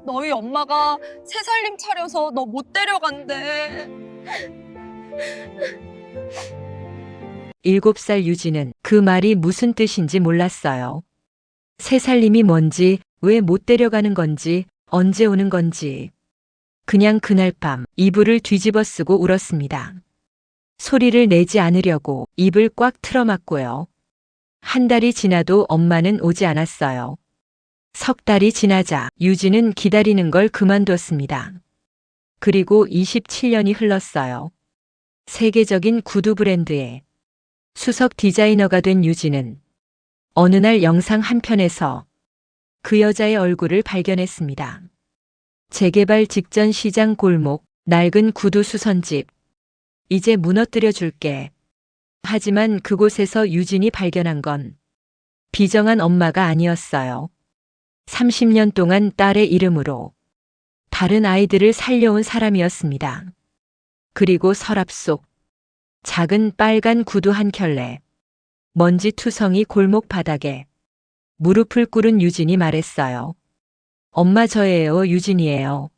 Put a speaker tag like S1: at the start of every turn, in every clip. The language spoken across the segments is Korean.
S1: 너희 엄마가 새살림 차려서 너 못 데려간대.
S2: 7살 유진은 그 말이 무슨 뜻인지 몰랐어요. 새살림이 뭔지, 왜 못 데려가는 건지, 언제 오는 건지. 그냥 그날 밤 이불을 뒤집어 쓰고 울었습니다. 소리를 내지 않으려고 입을 꽉 틀어막고요. 한 달이 지나도 엄마는 오지 않았어요. 석 달이 지나자 유진은 기다리는 걸 그만뒀습니다. 그리고 27년이 흘렀어요. 세계적인 구두 브랜드의 수석 디자이너가 된 유진은 어느 날 영상 한 편에서 그 여자의 얼굴을 발견했습니다. 재개발 직전 시장 골목, 낡은 구두 수선집. 이제 무너뜨려 줄게. 하지만 그곳에서 유진이 발견한 건 비정한 엄마가 아니었어요. 30년 동안 딸의 이름으로 다른 아이들을 살려온 사람이었습니다. 그리고 서랍 속 작은 빨간 구두 한 켤레, 먼지 투성이 골목 바닥에 무릎을 꿇은 유진이 말했어요. 엄마 저예요, 유진이에요.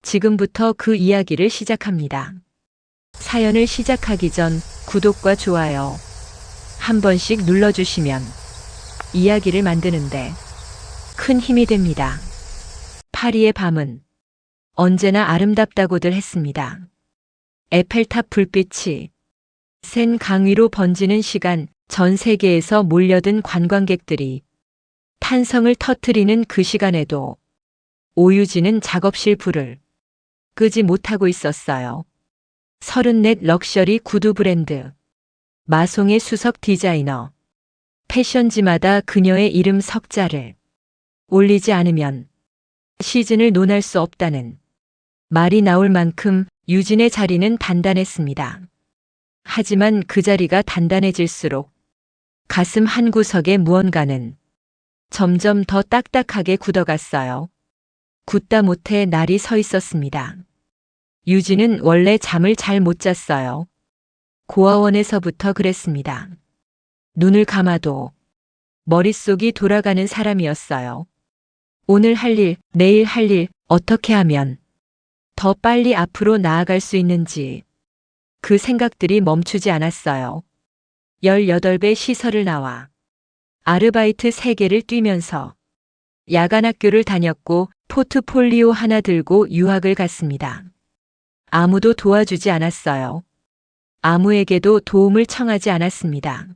S2: 지금부터 그 이야기를 시작합니다. 사연을 시작하기 전 구독과 좋아요 한 번씩 눌러주시면 이야기를 만드는데 큰 힘이 됩니다. 파리의 밤은 언제나 아름답다고들 했습니다. 에펠탑 불빛이 센 강위로 번지는 시간, 전 세계에서 몰려든 관광객들이 탄성을 터뜨리는 그 시간에도 오유진은 작업실 불을 끄지 못하고 있었어요. 34 럭셔리 구두 브랜드, 마송의 수석 디자이너, 패션지마다 그녀의 이름 석자를 올리지 않으면 시즌을 논할 수 없다는 말이 나올 만큼 유진의 자리는 단단했습니다. 하지만 그 자리가 단단해질수록 가슴 한구석에 무언가는 점점 더 딱딱하게 굳어갔어요. 굳다 못해 날이 서 있었습니다. 유진은 원래 잠을 잘 못 잤어요. 고아원에서부터 그랬습니다. 눈을 감아도 머릿속이 돌아가는 사람이었어요. 오늘 할 일, 내일 할 일, 어떻게 하면 더 빨리 앞으로 나아갈 수 있는지 그 생각들이 멈추지 않았어요. 18배 시설을 나와 아르바이트 3개를 뛰면서 야간 학교를 다녔고 포트폴리오 하나 들고 유학을 갔습니다. 아무도 도와주지 않았어요. 아무에게도 도움을 청하지 않았습니다.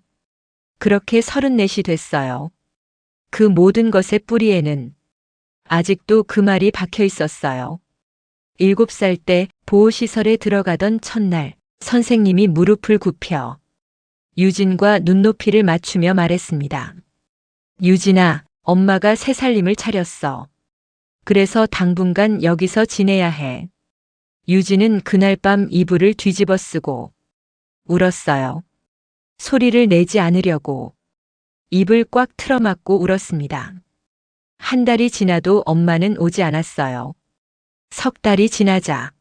S2: 그렇게 34이 됐어요. 그 모든 것의 뿌리에는 아직도 그 말이 박혀 있었어요. 7살 때 보호시설에 들어가던 첫날 선생님이 무릎을 굽혀 유진과 눈높이를 맞추며 말했습니다. 유진아, 엄마가 새살림을 차렸어. 그래서 당분간 여기서 지내야 해. 유진은 그날 밤 이불을 뒤집어 쓰고 울었어요. 소리를 내지 않으려고 입을 꽉 틀어막고 울었습니다. 한 달이 지나도 엄마는 오지 않았어요. 석 달이 지나자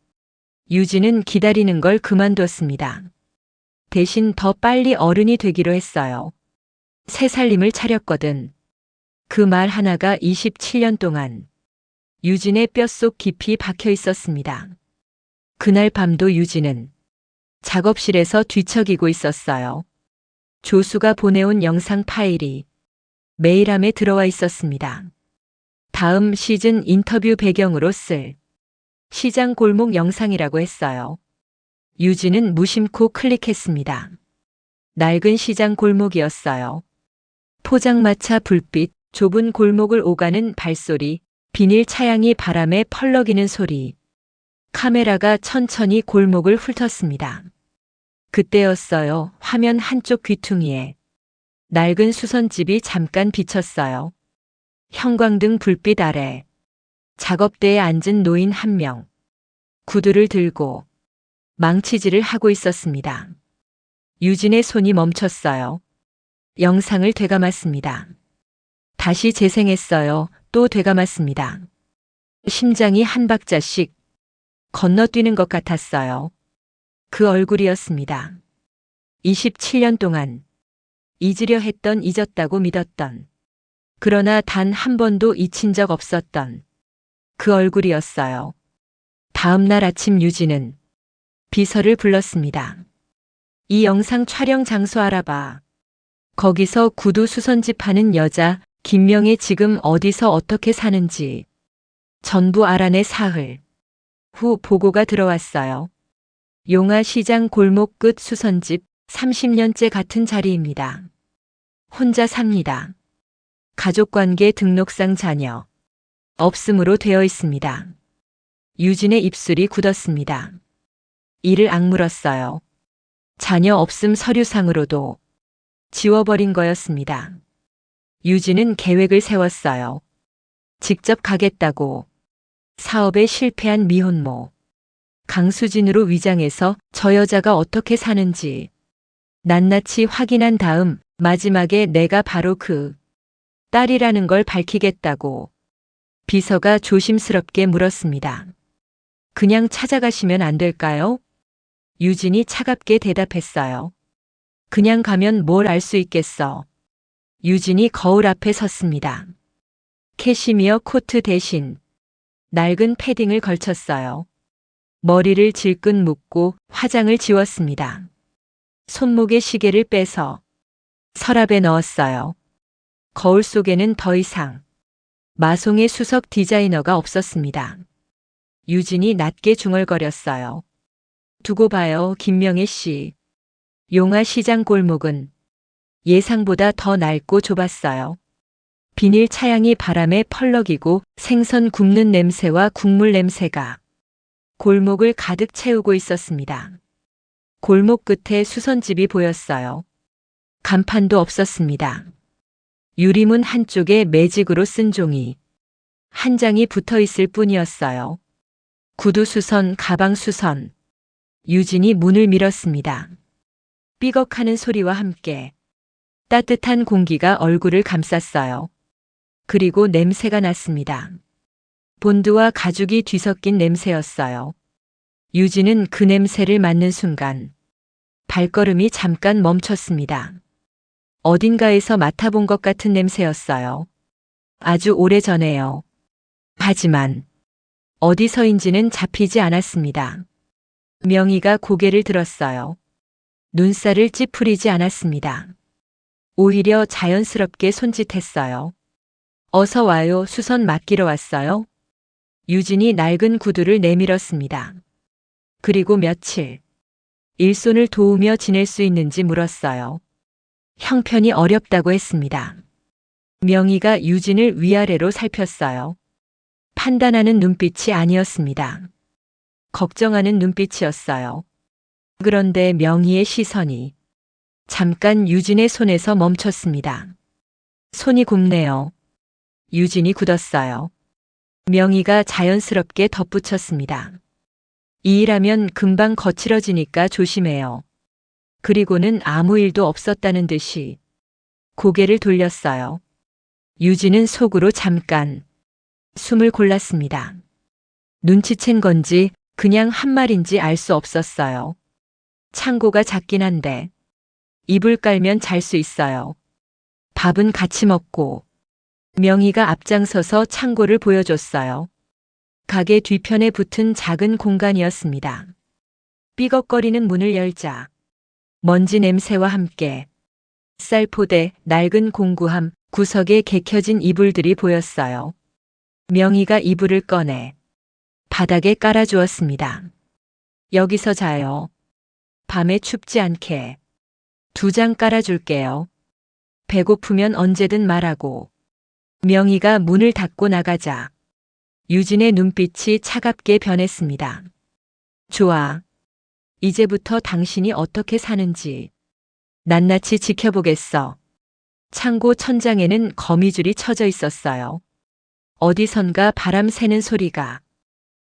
S2: 유진은 기다리는 걸 그만뒀습니다. 대신 더 빨리 어른이 되기로 했어요. 새살림을 차렸거든. 그 말 하나가 27년 동안 유진의 뼛속 깊이 박혀 있었습니다. 그날 밤도 유진은 작업실에서 뒤척이고 있었어요. 조수가 보내온 영상 파일이 메일함에 들어와 있었습니다. 다음 시즌 인터뷰 배경으로 쓸 시장 골목 영상이라고 했어요. 유진은 무심코 클릭했습니다. 낡은 시장 골목이었어요. 포장마차 불빛, 좁은 골목을 오가는 발소리, 비닐 차양이 바람에 펄럭이는 소리. 카메라가 천천히 골목을 훑었습니다. 그때였어요. 화면 한쪽 귀퉁이에 낡은 수선집이 잠깐 비쳤어요. 형광등 불빛 아래 작업대에 앉은 노인 한 명. 구두를 들고 망치질을 하고 있었습니다. 유진의 손이 멈췄어요. 영상을 되감았습니다. 다시 재생했어요. 또 되감았습니다. 심장이 한 박자씩 건너뛰는 것 같았어요. 그 얼굴이었습니다. 27년 동안 잊으려 했던, 잊었다고 믿었던, 그러나 단 한 번도 잊힌 적 없었던 그 얼굴이었어요. 다음 날 아침 유진은 비서를 불렀습니다. 이 영상 촬영 장소 알아봐. 거기서 구두 수선집 하는 여자 김명희 지금 어디서 어떻게 사는지 전부 알아내 사흘 후 보고가 들어왔어요. 용화시장 골목 끝 수선집 30년째 같은 자리입니다. 혼자 삽니다. 가족관계 등록상 자녀 없음으로 되어 있습니다. 유진의 입술이 굳었습니다. 이를 악물었어요. 자녀 없음 서류상으로도 지워버린 거였습니다. 유진은 계획을 세웠어요. 직접 가겠다고. 사업에 실패한 미혼모. 강수진으로 위장해서 저 여자가 어떻게 사는지 낱낱이 확인한 다음 마지막에 내가 바로 그 딸이라는 걸 밝히겠다고 비서가 조심스럽게 물었습니다. 그냥 찾아가시면 안 될까요? 유진이 차갑게 대답했어요. 그냥 가면 뭘 알 수 있겠어. 유진이 거울 앞에 섰습니다. 캐시미어 코트 대신 낡은 패딩을 걸쳤어요. 머리를 질끈 묶고 화장을 지웠습니다. 손목에 시계를 빼서 서랍에 넣었어요. 거울 속에는 더 이상 마송의 수석 디자이너가 없었습니다. 유진이 낮게 중얼거렸어요. 두고 봐요, 김명희 씨. 용화시장 골목은 예상보다 더 낡고 좁았어요. 비닐 차양이 바람에 펄럭이고 생선 굽는 냄새와 국물 냄새가 골목을 가득 채우고 있었습니다. 골목 끝에 수선집이 보였어요. 간판도 없었습니다. 유리문 한쪽에 매직으로 쓴 종이 한 장이 붙어 있을 뿐이었어요. 구두 수선, 가방 수선. 유진이 문을 밀었습니다. 삐걱하는 소리와 함께 따뜻한 공기가 얼굴을 감쌌어요. 그리고 냄새가 났습니다. 본드와 가죽이 뒤섞인 냄새였어요. 유진은 그 냄새를 맡는 순간 발걸음이 잠깐 멈췄습니다. 어딘가에서 맡아본 것 같은 냄새였어요. 아주 오래전에요. 하지만 어디서인지는 잡히지 않았습니다. 명희가 고개를 들었어요. 눈살을 찌푸리지 않았습니다. 오히려 자연스럽게 손짓했어요. 어서 와요, 수선 맡기러 왔어요. 유진이 낡은 구두를 내밀었습니다. 그리고 며칠 일손을 도우며 지낼 수 있는지 물었어요. 형편이 어렵다고 했습니다. 명희가 유진을 위아래로 살폈어요. 판단하는 눈빛이 아니었습니다. 걱정하는 눈빛이었어요. 그런데 명희의 시선이 잠깐 유진의 손에서 멈췄습니다. 손이 곱네요. 유진이 굳었어요. 명희가 자연스럽게 덧붙였습니다. 이 일하면 금방 거칠어지니까 조심해요. 그리고는 아무 일도 없었다는 듯이 고개를 돌렸어요. 유진은 속으로 잠깐 숨을 골랐습니다. 눈치챈 건지 그냥 한 말인지 알 수 없었어요. 창고가 작긴 한데 이불 깔면 잘 수 있어요. 밥은 같이 먹고. 명희가 앞장서서 창고를 보여줬어요. 가게 뒤편에 붙은 작은 공간이었습니다. 삐걱거리는 문을 열자 먼지 냄새와 함께 쌀포대, 낡은 공구함, 구석에 개켜진 이불들이 보였어요. 명희가 이불을 꺼내 바닥에 깔아주었습니다. 여기서 자요. 밤에 춥지 않게. 2장 깔아줄게요. 배고프면 언제든 말하고. 명희가 문을 닫고 나가자 유진의 눈빛이 차갑게 변했습니다. 좋아. 이제부터 당신이 어떻게 사는지 낱낱이 지켜보겠어. 창고 천장에는 거미줄이 쳐져 있었어요. 어디선가 바람 새는 소리가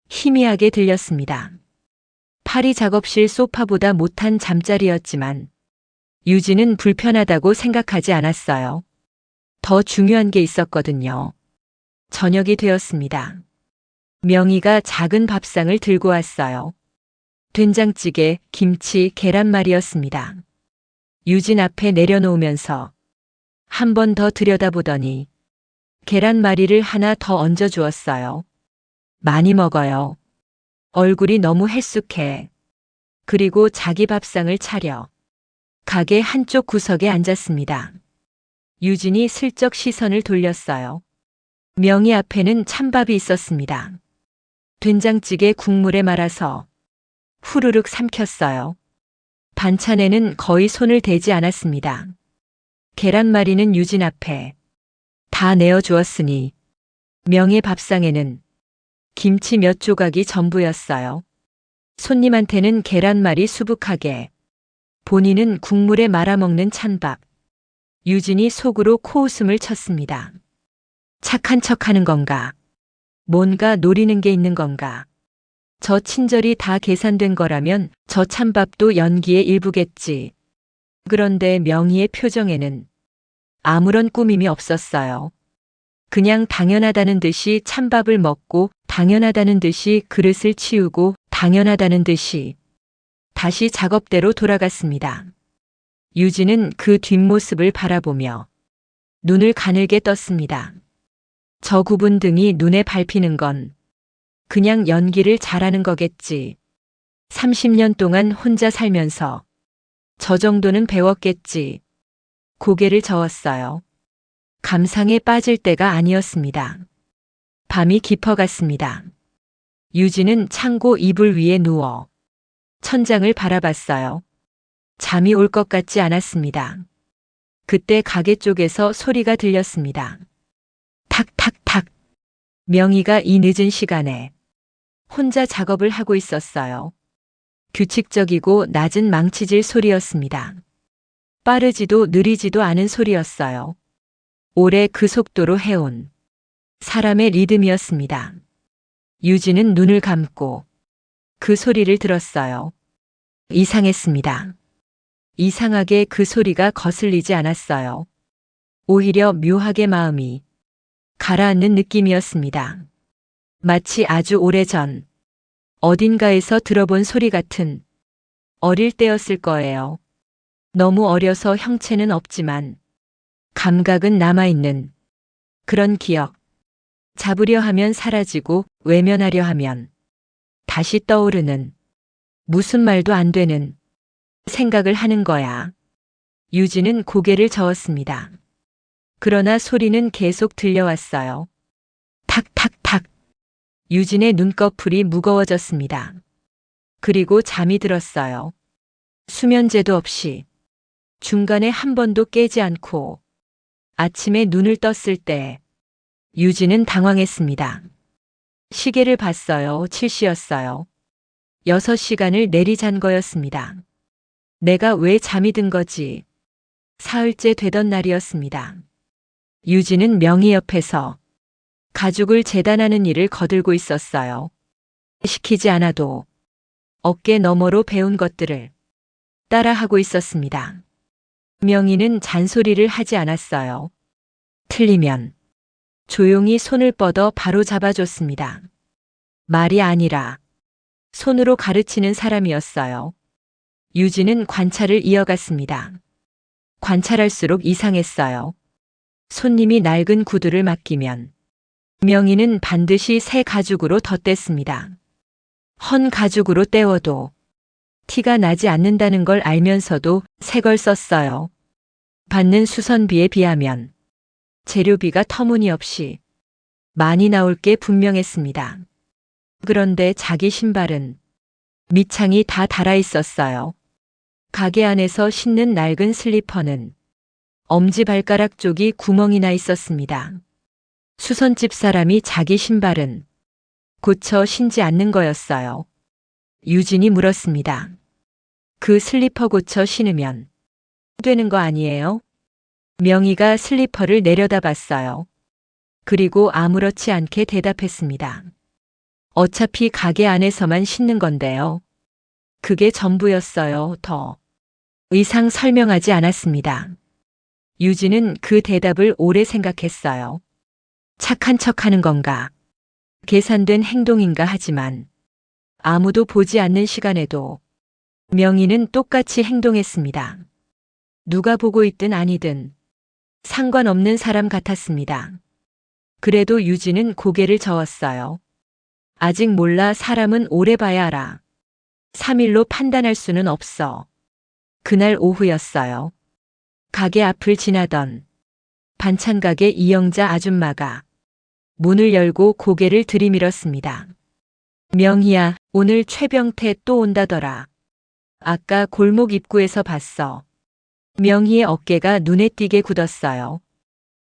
S2: 희미하게 들렸습니다. 파리 작업실 소파보다 못한 잠자리였지만 유진은 불편하다고 생각하지 않았어요. 더 중요한 게 있었거든요. 저녁이 되었습니다. 명희가 작은 밥상을 들고 왔어요. 된장찌개, 김치, 계란말이였습니다. 유진 앞에 내려놓으면서 한 번 더 들여다보더니 계란말이를 하나 더 얹어 주었어요. 많이 먹어요. 얼굴이 너무 헬쑥해. 그리고 자기 밥상을 차려 가게 한쪽 구석에 앉았습니다. 유진이 슬쩍 시선을 돌렸어요. 명희 앞에는 찬밥이 있었습니다. 된장찌개 국물에 말아서 후루룩 삼켰어요. 반찬에는 거의 손을 대지 않았습니다. 계란말이는 유진 앞에 다 내어주었으니 명의 밥상에는 김치 몇 조각이 전부였어요. 손님한테는 계란말이 수북하게, 본인은 국물에 말아먹는 찬밥. 유진이 속으로 코웃음을 쳤습니다. 착한 척하는 건가? 뭔가 노리는 게 있는 건가? 저 친절이 다 계산된 거라면 저 찬밥도 연기의 일부겠지. 그런데 명희의 표정에는 아무런 꾸밈이 없었어요. 그냥 당연하다는 듯이 찬밥을 먹고 당연하다는 듯이 그릇을 치우고 당연하다는 듯이 다시 작업대로 돌아갔습니다. 유진은 그 뒷모습을 바라보며 눈을 가늘게 떴습니다. 저 굽은 등이 눈에 밟히는 건 그냥 연기를 잘하는 거겠지. 30년 동안 혼자 살면서 저 정도는 배웠겠지. 고개를 저었어요. 감상에 빠질 때가 아니었습니다. 밤이 깊어갔습니다. 유진은 창고 이불 위에 누워 천장을 바라봤어요. 잠이 올 것 같지 않았습니다. 그때 가게 쪽에서 소리가 들렸습니다. 탁탁탁. 명희가 이 늦은 시간에 혼자 작업을 하고 있었어요. 규칙적이고 낮은 망치질 소리였습니다. 빠르지도 느리지도 않은 소리였어요. 오래 그 속도로 해온 사람의 리듬이었습니다. 유진은 눈을 감고 그 소리를 들었어요. 이상했습니다. 이상하게 그 소리가 거슬리지 않았어요. 오히려 묘하게 마음이 가라앉는 느낌이었습니다. 마치 아주 오래전 어딘가에서 들어본 소리 같은 어릴 때였을 거예요. 너무 어려서 형체는 없지만 감각은 남아있는 그런 기억. 잡으려 하면 사라지고 외면하려 하면 다시 떠오르는 무슨 말도 안 되는 생각을 하는 거야. 유진은 고개를 저었습니다. 그러나 소리는 계속 들려왔어요. 탁탁탁. 유진의 눈꺼풀이 무거워졌습니다. 그리고 잠이 들었어요. 수면제도 없이 중간에 한 번도 깨지 않고 아침에 눈을 떴을 때 유진은 당황했습니다. 시계를 봤어요. 7시였어요. 6시간을 내리잔 거였습니다. 내가 왜 잠이 든 거지? 사흘째 되던 날이었습니다. 유진은 명희 옆에서 가죽을 재단하는 일을 거들고 있었어요. 시키지 않아도 어깨 너머로 배운 것들을 따라하고 있었습니다. 명희는 잔소리를 하지 않았어요. 틀리면 조용히 손을 뻗어 바로 잡아줬습니다. 말이 아니라 손으로 가르치는 사람이었어요. 유진은 관찰을 이어갔습니다. 관찰할수록 이상했어요. 손님이 낡은 구두를 맡기면 명희는 반드시 새 가죽으로 덧댔습니다. 헌 가죽으로 떼워도 티가 나지 않는다는 걸 알면서도 새 걸 썼어요. 받는 수선비에 비하면 재료비가 터무니없이 많이 나올 게 분명했습니다. 그런데 자기 신발은 밑창이 다 달아 있었어요. 가게 안에서 신는 낡은 슬리퍼는 엄지발가락 쪽이 구멍이 나 있었습니다. 수선집 사람이 자기 신발은 고쳐 신지 않는 거였어요. 유진이 물었습니다. 그 슬리퍼 고쳐 신으면 되는 거 아니에요? 명희가 슬리퍼를 내려다봤어요. 그리고 아무렇지 않게 대답했습니다. 어차피 가게 안에서만 신는 건데요. 그게 전부였어요. 더 이상 설명하지 않았습니다. 유진은 그 대답을 오래 생각했어요. 착한 척하는 건가? 계산된 행동인가 하지만 아무도 보지 않는 시간에도 명희는 똑같이 행동했습니다. 누가 보고 있든 아니든 상관없는 사람 같았습니다. 그래도 유진은 고개를 저었어요. 아직 몰라. 사람은 오래 봐야 알아. 3일로 판단할 수는 없어. 그날 오후였어요. 가게 앞을 지나던 반찬 가게 이영자 아줌마가 문을 열고 고개를 들이밀었습니다. 명희야, 오늘 최병태 또 온다더라. 아까 골목 입구에서 봤어. 명희의 어깨가 눈에 띄게 굳었어요.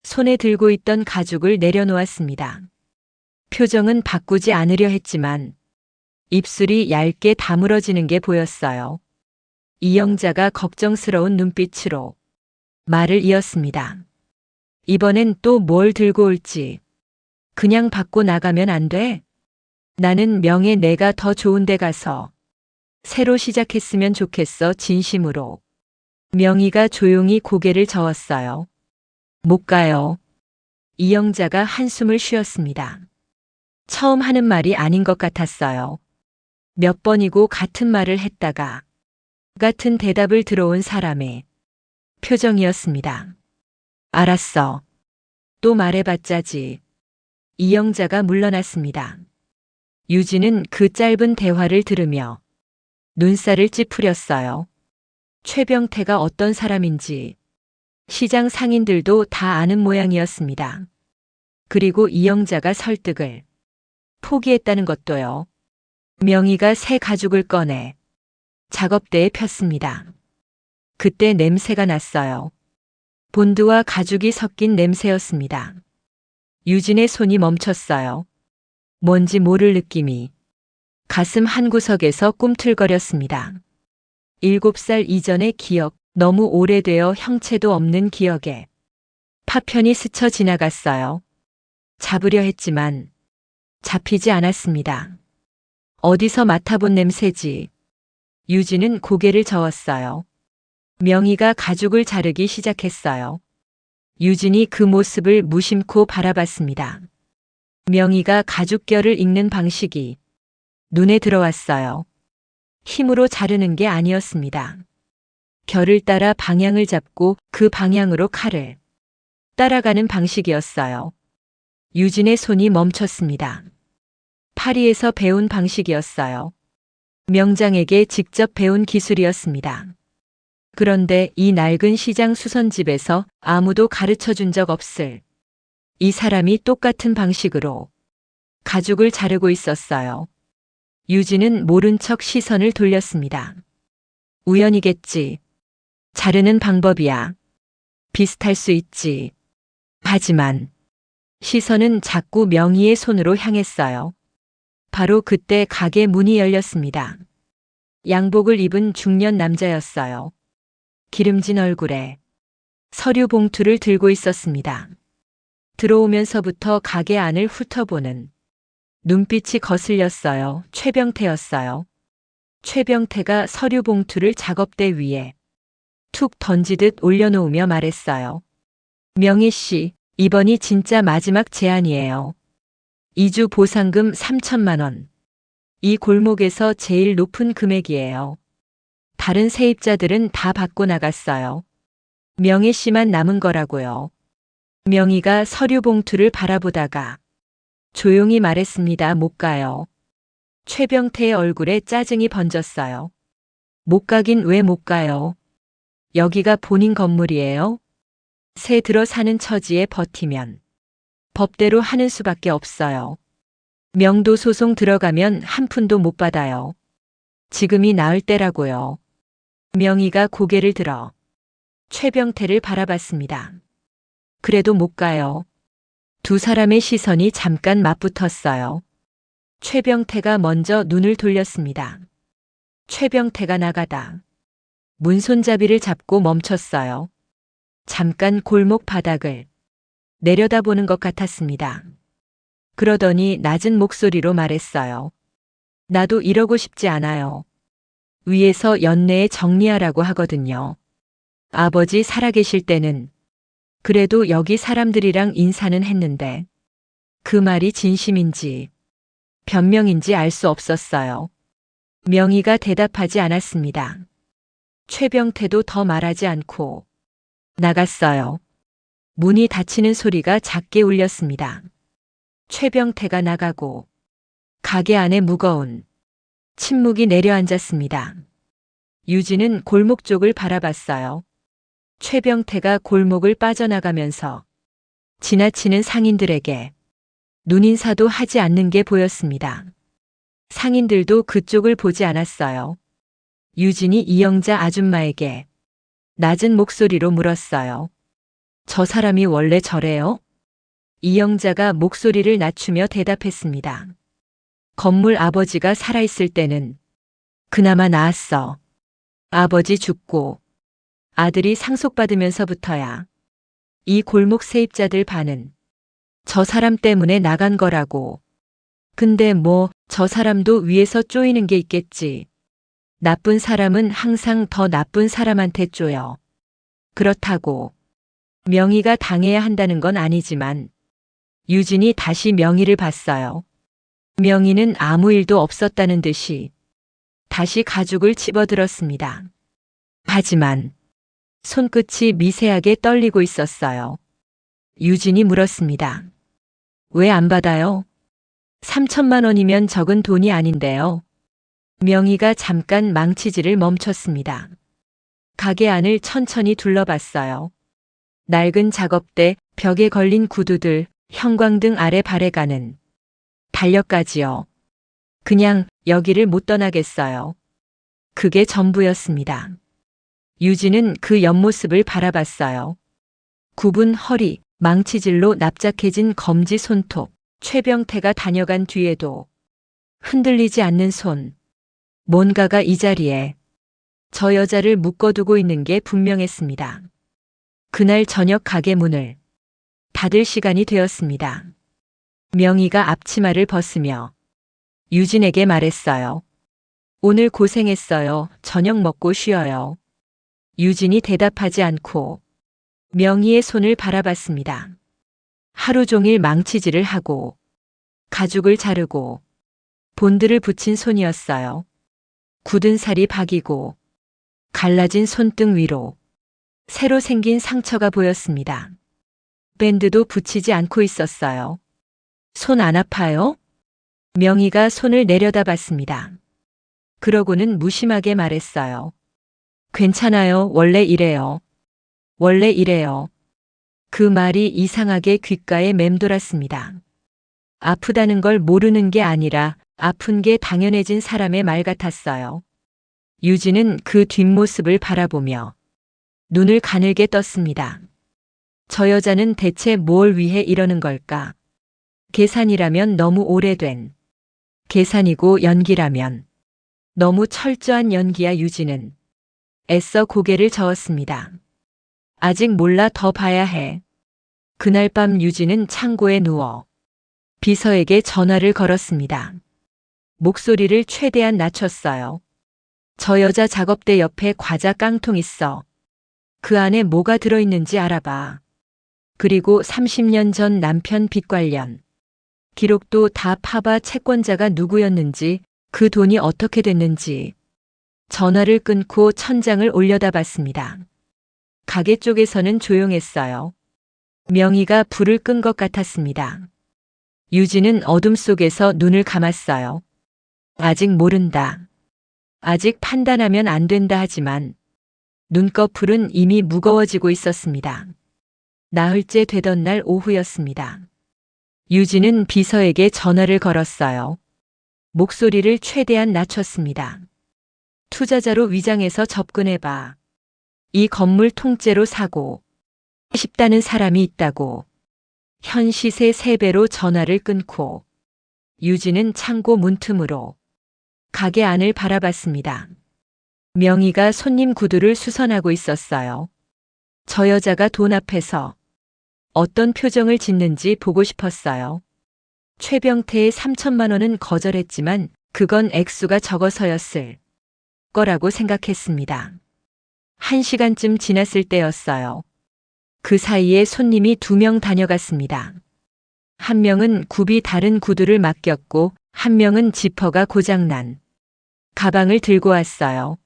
S2: 손에 들고 있던 가죽을 내려놓았습니다. 표정은 바꾸지 않으려 했지만 입술이 얇게 다물어지는 게 보였어요. 이영자가 걱정스러운 눈빛으로 말을 이었습니다. 이번엔 또 뭘 들고 올지. 그냥 받고 나가면 안 돼? 나는 명예 내가 더 좋은 데 가서 새로 시작했으면 좋겠어. 진심으로. 명희가 조용히 고개를 저었어요. 못 가요. 이영자가 한숨을 쉬었습니다. 처음 하는 말이 아닌 것 같았어요. 몇 번이고 같은 말을 했다가 같은 대답을 들어온 사람의 표정이었습니다. 알았어. 또 말해봤자지. 이영자가 물러났습니다. 유진은 그 짧은 대화를 들으며 눈살을 찌푸렸어요. 최병태가 어떤 사람인지 시장 상인들도 다 아는 모양이었습니다. 그리고 이영자가 설득을 포기했다는 것도요. 명희가 새 가죽을 꺼내 작업대에 폈습니다. 그때 냄새가 났어요. 본드와 가죽이 섞인 냄새였습니다. 유진의 손이 멈췄어요. 뭔지 모를 느낌이 가슴 한구석에서 꿈틀거렸습니다. 7살 이전의 기억, 너무 오래되어 형체도 없는 기억에 파편이 스쳐 지나갔어요. 잡으려 했지만 잡히지 않았습니다. 어디서 맡아본 냄새지. 유진은 고개를 저었어요. 명희가 가죽을 자르기 시작했어요. 유진이 그 모습을 무심코 바라봤습니다. 명희가 가죽결을 읽는 방식이 눈에 들어왔어요. 힘으로 자르는 게 아니었습니다. 결을 따라 방향을 잡고 그 방향으로 칼을 따라가는 방식이었어요. 유진의 손이 멈췄습니다. 파리에서 배운 방식이었어요. 명장에게 직접 배운 기술이었습니다. 그런데 이 낡은 시장 수선집에서 아무도 가르쳐 준 적 없을 이 사람이 똑같은 방식으로 가죽을 자르고 있었어요. 유진은 모른 척 시선을 돌렸습니다. 우연이겠지. 자르는 방법이야. 비슷할 수 있지. 하지만 시선은 자꾸 명희의 손으로 향했어요. 바로 그때 가게 문이 열렸습니다. 양복을 입은 중년 남자였어요. 기름진 얼굴에 서류 봉투를 들고 있었습니다. 들어오면서부터 가게 안을 훑어보는 눈빛이 거슬렸어요. 최병태였어요. 최병태가 서류 봉투를 작업대 위에 툭 던지듯 올려놓으며 말했어요. 명희 씨, 이번이 진짜 마지막 제안이에요. 2주 보상금 3천만 원. 이 골목에서 제일 높은 금액이에요. 다른 세입자들은 다 받고 나갔어요. 명희 씨만 남은 거라고요. 명희가 서류 봉투를 바라보다가 조용히 말했습니다. 못 가요. 최병태의 얼굴에 짜증이 번졌어요. 못 가긴 왜 못 가요? 여기가 본인 건물이에요? 새 들어 사는 처지에 버티면 법대로 하는 수밖에 없어요. 명도 소송 들어가면 한 푼도 못 받아요. 지금이 나을 때라고요. 명희가 고개를 들어 최병태를 바라봤습니다. 그래도 못 가요. 두 사람의 시선이 잠깐 맞붙었어요. 최병태가 먼저 눈을 돌렸습니다. 최병태가 나가다 문 손잡이를 잡고 멈췄어요. 잠깐 골목 바닥을 내려다보는 것 같았습니다. 그러더니 낮은 목소리로 말했어요. 나도 이러고 싶지 않아요. 위에서 연내에 정리하라고 하거든요. 아버지 살아계실 때는 그래도 여기 사람들이랑 인사는 했는데 그 말이 진심인지 변명인지 알 수 없었어요. 명희가 대답하지 않았습니다. 최병태도 더 말하지 않고 나갔어요. 문이 닫히는 소리가 작게 울렸습니다. 최병태가 나가고 가게 안에 무거운 침묵이 내려앉았습니다. 유진은 골목 쪽을 바라봤어요. 최병태가 골목을 빠져나가면서 지나치는 상인들에게 눈인사도 하지 않는 게 보였습니다. 상인들도 그쪽을 보지 않았어요. 유진이 이영자 아줌마에게 낮은 목소리로 물었어요. 저 사람이 원래 저래요? 이영자가 목소리를 낮추며 대답했습니다. 건물 아버지가 살아있을 때는 그나마 나았어. 아버지 죽고 아들이 상속받으면서부터야 이 골목 세입자들 반은 저 사람 때문에 나간 거라고. 근데 뭐 저 사람도 위에서 쪼이는 게 있겠지. 나쁜 사람은 항상 더 나쁜 사람한테 쪼여. 그렇다고 명의가 당해야 한다는 건 아니지만 유진이 다시 명의를 봤어요. 명의는 아무 일도 없었다는 듯이 다시 가죽을 집어들었습니다. 하지만 손끝이 미세하게 떨리고 있었어요. 유진이 물었습니다. 왜 안 받아요? 3천만 원이면 적은 돈이 아닌데요. 명의가 잠깐 망치질을 멈췄습니다. 가게 안을 천천히 둘러봤어요. 낡은 작업대, 벽에 걸린 구두들, 형광등 아래 발해가는 달력까지요. 그냥 여기를 못 떠나겠어요. 그게 전부였습니다. 유진은 그 옆모습을 바라봤어요. 굽은 허리, 망치질로 납작해진 검지 손톱, 최병태가 다녀간 뒤에도 흔들리지 않는 손. 뭔가가 이 자리에 저 여자를 묶어두고 있는 게 분명했습니다. 그날 저녁 가게 문을 닫을 시간이 되었습니다. 명희가 앞치마를 벗으며 유진에게 말했어요. 오늘 고생했어요. 저녁 먹고 쉬어요. 유진이 대답하지 않고 명희의 손을 바라봤습니다. 하루 종일 망치질을 하고 가죽을 자르고 본드를 붙인 손이었어요. 굳은 살이 박이고 갈라진 손등 위로 새로 생긴 상처가 보였습니다. 밴드도 붙이지 않고 있었어요. 손 안 아파요? 명희가 손을 내려다봤습니다. 그러고는 무심하게 말했어요. 괜찮아요. 원래 이래요. 원래 이래요. 그 말이 이상하게 귓가에 맴돌았습니다. 아프다는 걸 모르는 게 아니라 아픈 게 당연해진 사람의 말 같았어요. 유진은 그 뒷모습을 바라보며 눈을 가늘게 떴습니다. 저 여자는 대체 뭘 위해 이러는 걸까? 계산이라면 너무 오래된 계산이고 연기라면 너무 철저한 연기야. 유진은 애써 고개를 저었습니다. 아직 몰라. 더 봐야 해. 그날 밤 유진은 창고에 누워 비서에게 전화를 걸었습니다. 목소리를 최대한 낮췄어요. 저 여자 작업대 옆에 과자 깡통 있어. 그 안에 뭐가 들어있는지 알아봐. 그리고 30년 전 남편 빚 관련 기록도 다 파봐. 채권자가 누구였는지, 그 돈이 어떻게 됐는지. 전화를 끊고 천장을 올려다봤습니다. 가게 쪽에서는 조용했어요. 명희가 불을 끈 것 같았습니다. 유진은 어둠 속에서 눈을 감았어요. 아직 모른다. 아직 판단하면 안 된다. 하지만 눈꺼풀은 이미 무거워지고 있었습니다. 나흘째 되던 날 오후였습니다. 유진은 비서에게 전화를 걸었어요. 목소리를 최대한 낮췄습니다. 투자자로 위장해서 접근해봐. 이 건물 통째로 사고 싶다는 사람이 있다고. 현 시세 3배로 전화를 끊고 유진은 창고 문틈으로 가게 안을 바라봤습니다. 명희가 손님 구두를 수선하고 있었어요. 저 여자가 돈 앞에서 어떤 표정을 짓는지 보고 싶었어요. 최병태의 3천만 원은 거절했지만 그건 액수가 적어서였을 거라고 생각했습니다. 1시간쯤 지났을 때였어요. 그 사이에 손님이 2명 다녀갔습니다. 한 명은 굽이 다른 구두를 맡겼고 한 명은 지퍼가 고장난 가방을 들고 왔어요.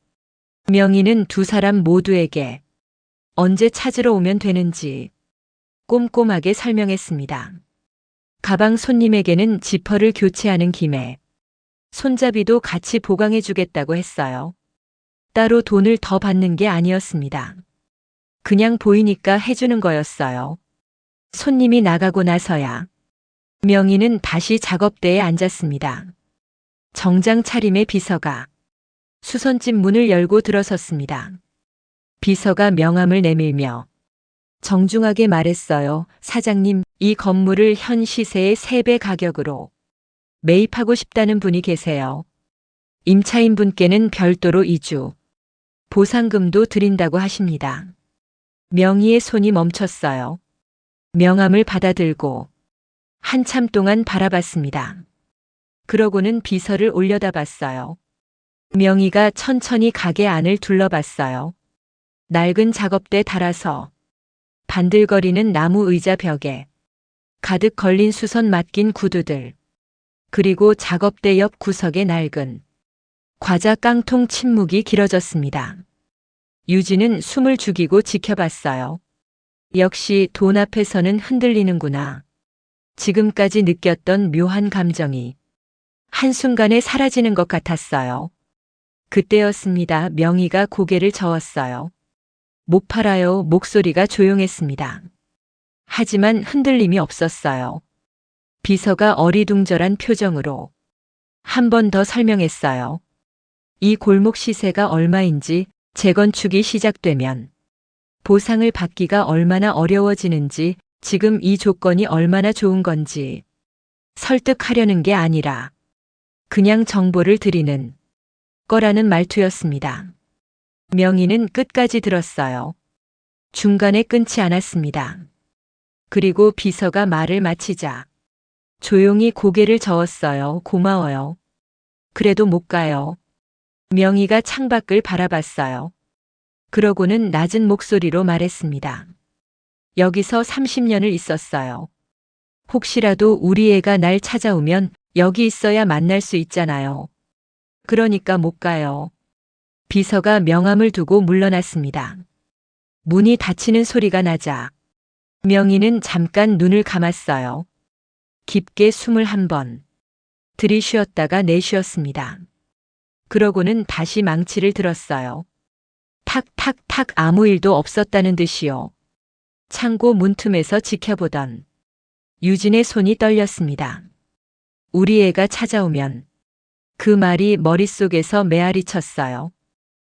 S2: 명희는 두 사람 모두에게 언제 찾으러 오면 되는지 꼼꼼하게 설명했습니다. 가방 손님에게는 지퍼를 교체하는 김에 손잡이도 같이 보강해 주겠다고 했어요. 따로 돈을 더 받는 게 아니었습니다. 그냥 보이니까 해주는 거였어요. 손님이 나가고 나서야 명희는 다시 작업대에 앉았습니다. 정장 차림의 비서가 수선집 문을 열고 들어섰습니다. 비서가 명함을 내밀며 정중하게 말했어요. 사장님, 이 건물을 현 시세의 3배 가격으로 매입하고 싶다는 분이 계세요. 임차인 분께는 별도로 이주, 보상금도 드린다고 하십니다. 명희의 손이 멈췄어요. 명함을 받아들고 한참 동안 바라봤습니다. 그러고는 비서를 올려다봤어요. 명희가 천천히 가게 안을 둘러봤어요. 낡은 작업대 달아서 반들거리는 나무 의자 벽에 가득 걸린 수선 맡긴 구두들, 그리고 작업대 옆 구석에 낡은 과자 깡통 침묵이 길어졌습니다. 유진은 숨을 죽이고 지켜봤어요. 역시 돈 앞에서는 흔들리는구나. 지금까지 느꼈던 묘한 감정이 한순간에 사라지는 것 같았어요. 그때였습니다. 명희가 고개를 저었어요. 못 팔아요. 목소리가 조용했습니다. 하지만 흔들림이 없었어요. 비서가 어리둥절한 표정으로 한 번 더 설명했어요. 이 골목 시세가 얼마인지, 재건축이 시작되면 보상을 받기가 얼마나 어려워지는지, 지금 이 조건이 얼마나 좋은 건지 설득하려는 게 아니라 그냥 정보를 드리는 거라는 말투였습니다. 명희는 끝까지 들었어요. 중간에 끊지 않았습니다. 그리고 비서가 말을 마치자 조용히 고개를 저었어요. 고마워요. 그래도 못 가요. 명희가 창밖을 바라봤어요. 그러고는 낮은 목소리로 말했습니다. 여기서 30년을 있었어요. 혹시라도 우리 애가 날 찾아오면 여기 있어야 만날 수 있잖아요. 그러니까 못 가요. 비서가 명함을 두고 물러났습니다. 문이 닫히는 소리가 나자 명희는 잠깐 눈을 감았어요. 깊게 숨을 한 번 들이쉬었다가 내쉬었습니다. 그러고는 다시 망치를 들었어요. 탁탁탁 아무 일도 없었다는 듯이요. 창고 문틈에서 지켜보던 유진의 손이 떨렸습니다. 우리 애가 찾아오면, 그 말이 머릿속에서 메아리 쳤어요.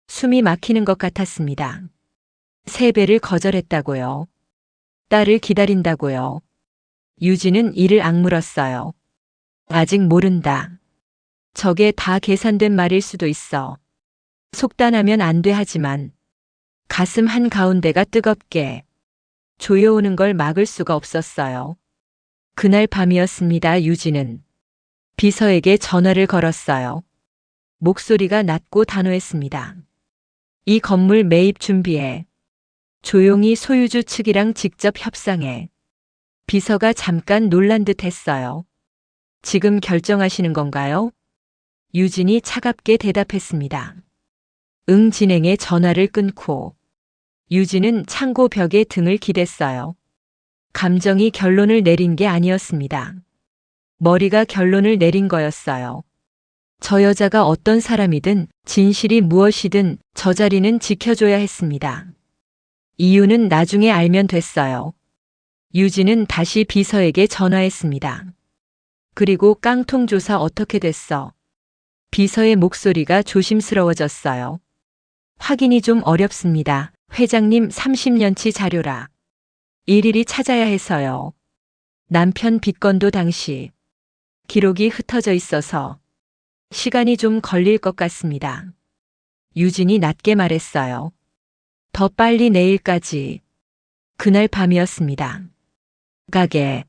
S2: 숨이 막히는 것 같았습니다. 3배를 거절했다고요. 딸을 기다린다고요. 유진은 이를 악물었어요. 아직 모른다. 저게 다 계산된 말일 수도 있어. 속단하면 안 돼. 하지만 가슴 한가운데가 뜨겁게 조여오는 걸 막을 수가 없었어요. 그날 밤이었습니다. 유진은 비서에게 전화를 걸었어요. 목소리가 낮고 단호했습니다. 이 건물 매입 준비해. 조용히 소유주 측이랑 직접 협상해. 비서가 잠깐 놀란 듯 했어요. 지금 결정하시는 건가요? 유진이 차갑게 대답했습니다. 응. 진행에 전화를 끊고 유진은 창고 벽에 등을 기댔어요. 감정이 결론을 내린 게 아니었습니다. 머리가 결론을 내린 거였어요. 저 여자가 어떤 사람이든, 진실이 무엇이든 저 자리는 지켜줘야 했습니다. 이유는 나중에 알면 됐어요. 유진은 다시 비서에게 전화했습니다. 그리고 깡통 조사 어떻게 됐어? 비서의 목소리가 조심스러워졌어요. 확인이 좀 어렵습니다. 회장님 30년치 자료라. 일일이 찾아야 해서요. 남편 빚건도 당시 기록이 흩어져 있어서 시간이 좀 걸릴 것 같습니다. 유진이 낮게 말했어요. 더 빨리 내일까지. 그날 밤이었습니다. 가게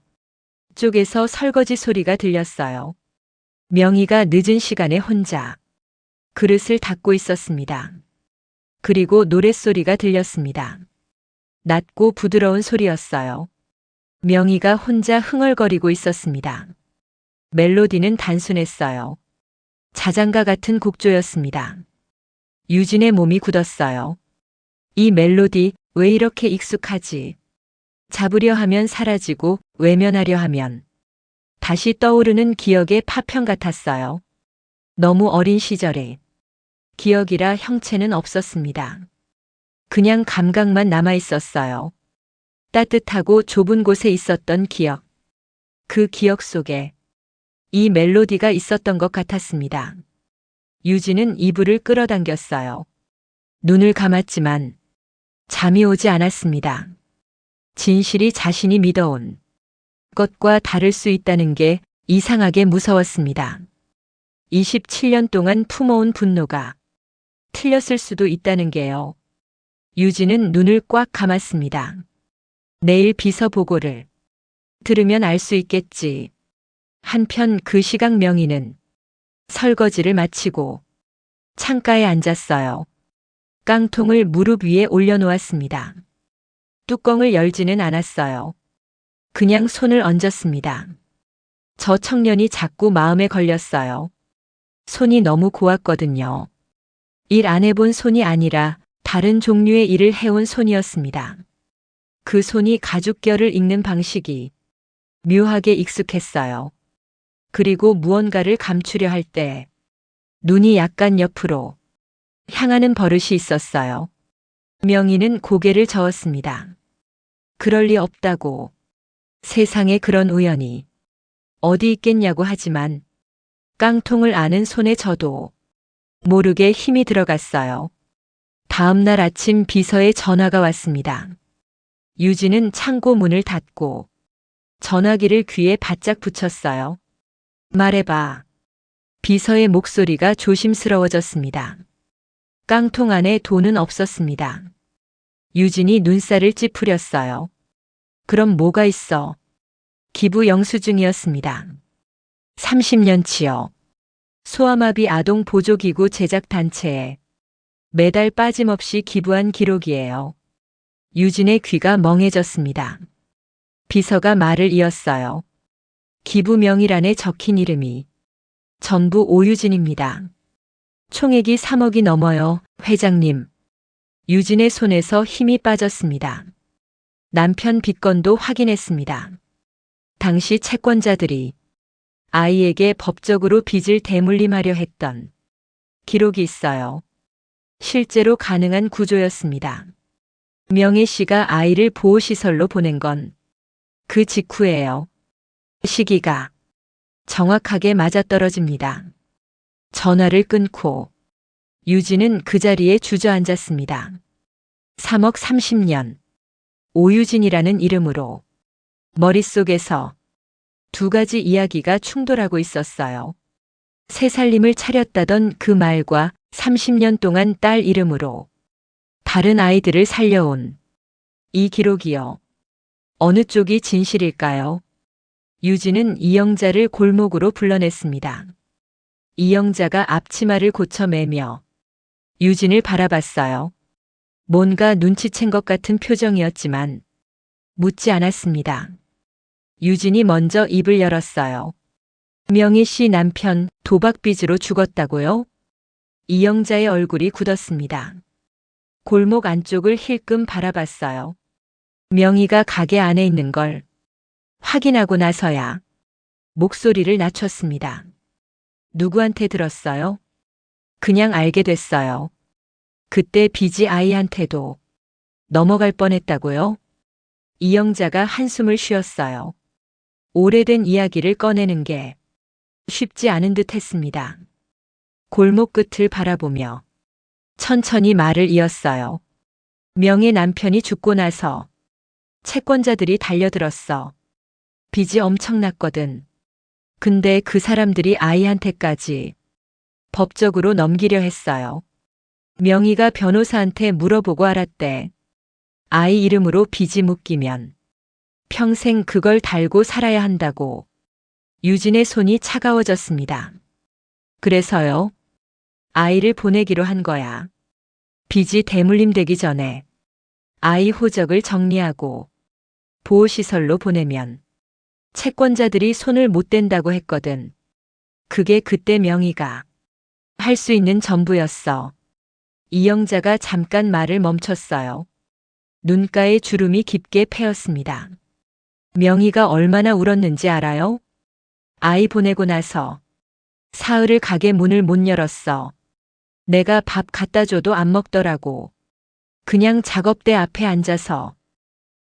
S2: 쪽에서 설거지 소리가 들렸어요. 명희가 늦은 시간에 혼자 그릇을 닦고 있었습니다. 그리고 노랫소리가 들렸습니다. 낮고 부드러운 소리였어요. 명희가 혼자 흥얼거리고 있었습니다. 멜로디는 단순했어요. 자장가 같은 곡조였습니다. 유진의 몸이 굳었어요. 이 멜로디 왜 이렇게 익숙하지? 잡으려 하면 사라지고 외면하려 하면 다시 떠오르는 기억의 파편 같았어요. 너무 어린 시절에 기억이라 형체는 없었습니다. 그냥 감각만 남아 있었어요. 따뜻하고 좁은 곳에 있었던 기억. 그 기억 속에 이 멜로디가 있었던 것 같았습니다. 유진은 이불을 끌어당겼어요. 눈을 감았지만 잠이 오지 않았습니다. 진실이 자신이 믿어온 것과 다를 수 있다는 게 이상하게 무서웠습니다. 27년 동안 품어온 분노가 틀렸을 수도 있다는 게요. 유진은 눈을 꽉 감았습니다. 내일 비서 보고를 들으면 알 수 있겠지. 한편 그 시각 명희는 설거지를 마치고 창가에 앉았어요. 깡통을 무릎 위에 올려놓았습니다. 뚜껑을 열지는 않았어요. 그냥 손을 얹었습니다. 저 청년이 자꾸 마음에 걸렸어요. 손이 너무 고왔거든요. 일 안 해본 손이 아니라 다른 종류의 일을 해온 손이었습니다. 그 손이 가죽결을 읽는 방식이 묘하게 익숙했어요. 그리고 무언가를 감추려 할 때 눈이 약간 옆으로 향하는 버릇이 있었어요. 명희는 고개를 저었습니다. 그럴 리 없다고. 세상에 그런 우연이 어디 있겠냐고 하지만 깡통을 아는 손에 저도 모르게 힘이 들어갔어요. 다음 날 아침 비서의 전화가 왔습니다. 유진은 창고 문을 닫고 전화기를 귀에 바짝 붙였어요. 말해봐. 비서의 목소리가 조심스러워졌습니다. 깡통 안에 돈은 없었습니다. 유진이 눈살을 찌푸렸어요. 그럼 뭐가 있어? 기부 영수증이었습니다. 30년치요. 소아마비 아동 보조기구 제작 단체에 매달 빠짐없이 기부한 기록이에요. 유진의 귀가 멍해졌습니다. 비서가 말을 이었어요. 기부 명의란에 적힌 이름이 전부 오유진입니다. 총액이 3억이 넘어요, 회장님. 유진의 손에서 힘이 빠졌습니다. 남편 빚건도 확인했습니다. 당시 채권자들이 아이에게 법적으로 빚을 대물림하려 했던 기록이 있어요. 실제로 가능한 구조였습니다. 명희 씨가 아이를 보호시설로 보낸 건 그 직후예요. 시기가 정확하게 맞아떨어집니다. 전화를 끊고 유진은 그 자리에 주저앉았습니다. 3억 30년. 오유진이라는 이름으로 머릿속에서 두 가지 이야기가 충돌하고 있었어요. 새살림을 차렸다던 그 말과 30년 동안 딸 이름으로 다른 아이들을 살려온 이 기록이요. 어느 쪽이 진실일까요? 유진은 이영자를 골목으로 불러냈습니다. 이영자가 앞치마를 고쳐매며 유진을 바라봤어요. 뭔가 눈치챈 것 같은 표정이었지만 묻지 않았습니다. 유진이 먼저 입을 열었어요. 명희 씨 남편 도박빚으로 죽었다고요? 이영자의 얼굴이 굳었습니다. 골목 안쪽을 힐끔 바라봤어요. 명희가 가게 안에 있는 걸 확인하고 나서야 목소리를 낮췄습니다. 누구한테 들었어요? 그냥 알게 됐어요. 그때 빚이 아이한테도 넘어갈 뻔했다고요? 이영자가 한숨을 쉬었어요. 오래된 이야기를 꺼내는 게 쉽지 않은 듯 했습니다. 골목 끝을 바라보며 천천히 말을 이었어요. 명의 남편이 죽고 나서 채권자들이 달려들었어. 빚이 엄청났거든. 근데 그 사람들이 아이한테까지 법적으로 넘기려 했어요. 명희가 변호사한테 물어보고 알았대. 아이 이름으로 빚이 묶이면 평생 그걸 달고 살아야 한다고. 유진의 손이 차가워졌습니다. 그래서요? 아이를 보내기로 한 거야. 빚이 대물림되기 전에 아이 호적을 정리하고 보호시설로 보내면 채권자들이 손을 못 댄다고 했거든. 그게 그때 명희가 할 수 있는 전부였어. 이영자가 잠깐 말을 멈췄어요. 눈가에 주름이 깊게 패였습니다. 명희가 얼마나 울었는지 알아요? 아이 보내고 나서 사흘을 가게 문을 못 열었어. 내가 밥 갖다 줘도 안 먹더라고. 그냥 작업대 앞에 앉아서